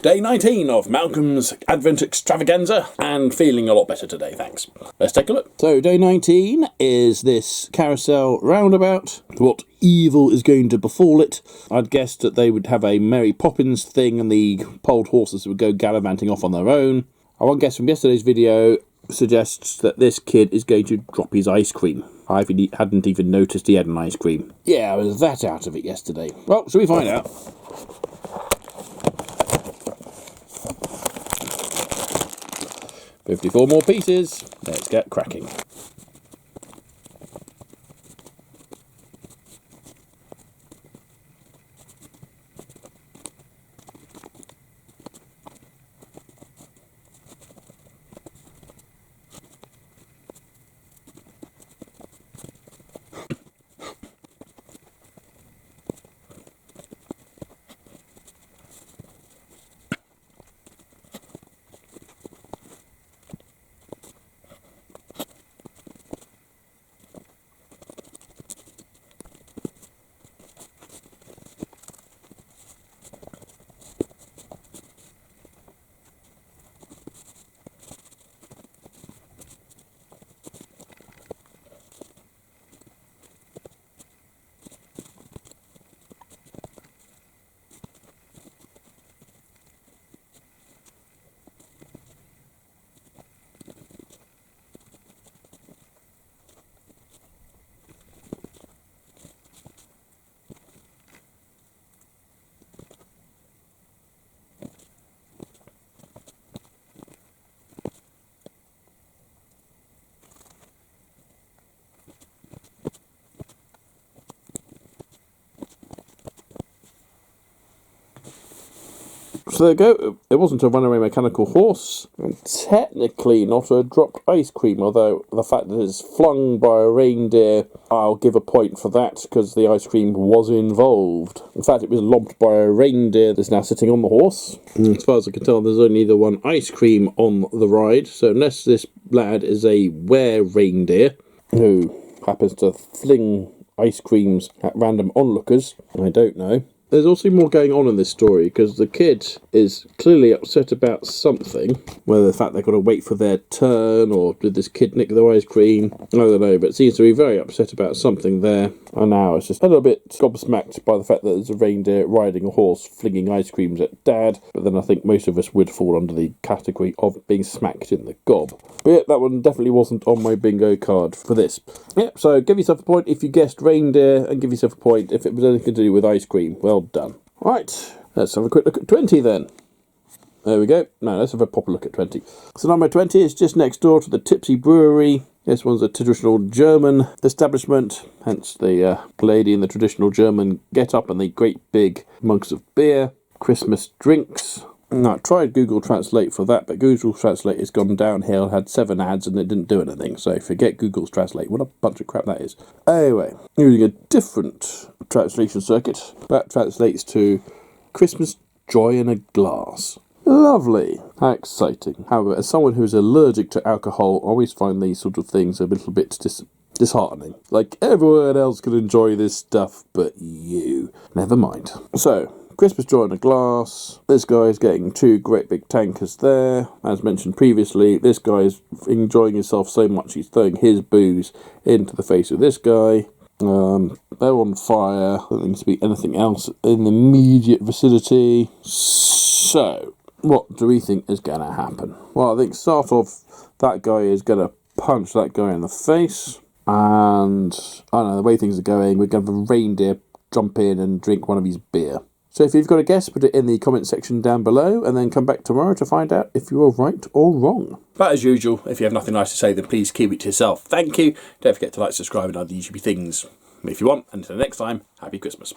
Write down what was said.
Day 19 of Malcolm's Advent Extravaganza, and feeling a lot better today, thanks. Let's take a look. So day 19 is this carousel roundabout. What evil is going to befall it? I'd guessed that they would have a Mary Poppins thing and the poled horses would go gallivanting off on their own. One guess from yesterday's video suggests that this kid is going to drop his ice cream. I hadn't even noticed he had an ice cream. Yeah, I was that out of it yesterday. Well, shall we find out? $54 more pieces. Let's get cracking. So there you go. It wasn't a runaway mechanical horse, and technically not a dropped ice cream, although the fact that it's flung by a reindeer, I'll give a point for that, because the ice cream was involved. In fact, it was lobbed by a reindeer that's now sitting on the horse. As far as I can tell, there's only the one ice cream on the ride, so unless this lad is a were reindeer, who happens to fling ice creams at random onlookers, I don't know. There's also more going on in this story, because the kid is clearly upset about something. Whether the fact they've got to wait for their turn, or did this kid nick their ice cream, I don't know, but seems to be very upset about something there. And now it's just a little bit gobsmacked by the fact that there's a reindeer riding a horse flinging ice creams at Dad, but then I think most of us would fall under the category of being smacked in the gob. But yeah, that one definitely wasn't on my bingo card for this. Yep, so give yourself a point if you guessed reindeer, and give yourself a point if it was anything to do with ice cream. Well done. Right, let's have a quick look at 20 then. There we go. Now let's have a proper look at 20. So number 20 is just next door to the Tipsy Brewery. This one's a traditional German establishment, hence the lady in the traditional German get-up and the great big mugs of beer. Christmas drinks. Now, I tried Google Translate for that, but Google Translate has gone downhill, had 7 ads, and it didn't do anything. So forget Google Translate. What a bunch of crap that is. Anyway, using a different translation circuit, that translates to Christmas joy in a glass. Lovely. How exciting. However, as someone who's allergic to alcohol, I always find these sort of things a little bit disheartening. Like, everyone else can enjoy this stuff, but you. Never mind. So, Christmas joy in a glass. This guy's getting 2 great big tankers there. As mentioned previously, this guy's enjoying himself so much he's throwing his booze into the face of this guy. They're on fire. There seems to be anything else in the immediate vicinity. So, what do we think is going to happen? Well, I think start off, that guy is going to punch that guy in the face. And, I don't know, the way things are going, we're going to have a reindeer jump in and drink one of his beer. So if you've got a guess, put it in the comment section down below, and then come back tomorrow to find out if you are right or wrong. But as usual, if you have nothing nice to say, then please keep it to yourself. Thank you. Don't forget to like, subscribe, and other YouTube things. If you want, until next time, happy Christmas.